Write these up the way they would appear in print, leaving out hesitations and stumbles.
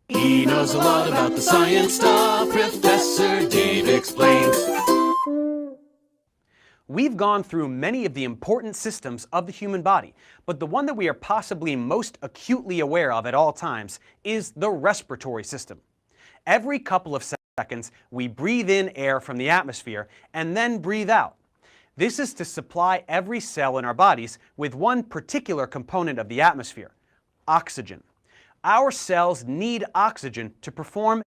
He knows a lot about the science stuff. Professor Dave explains. We've gone through many of the important systems of the human body, but the one that we are possibly most acutely aware of at all times is the respiratory system. Every couple of seconds, we breathe in air from the atmosphere and then breathe out. This is to supply every cell in our bodies with one particular component of the atmosphere, oxygen. Our cells need oxygen to perform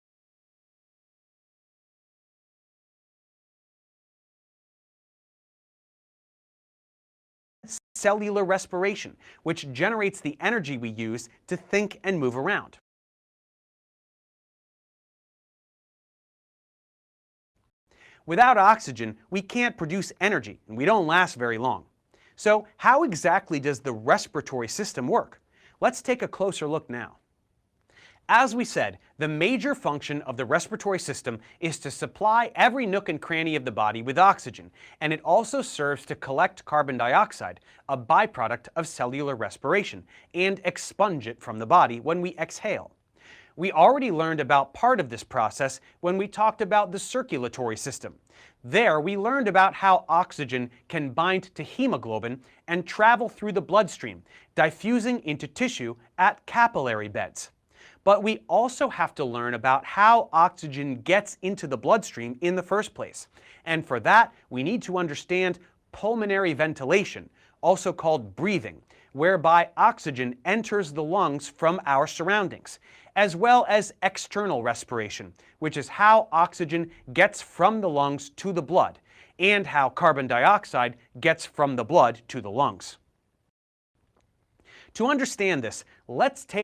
cellular respiration, which generates the energy we use to think and move around. Without oxygen, we can't produce energy, and we don't last very long. So, how exactly does the respiratory system work? Let's take a closer look now. As we said, the major function of the respiratory system is to supply every nook and cranny of the body with oxygen, and it also serves to collect carbon dioxide, a byproduct of cellular respiration, and expunge it from the body when we exhale. We already learned about part of this process when we talked about the circulatory system. There, we learned about how oxygen can bind to hemoglobin and travel through the bloodstream, diffusing into tissue at capillary beds. But we also have to learn about how oxygen gets into the bloodstream in the first place. And for that, we need to understand pulmonary ventilation, also called breathing, whereby oxygen enters the lungs from our surroundings, as well as external respiration, which is how oxygen gets from the lungs to the blood, and how carbon dioxide gets from the blood to the lungs. To understand this, let's take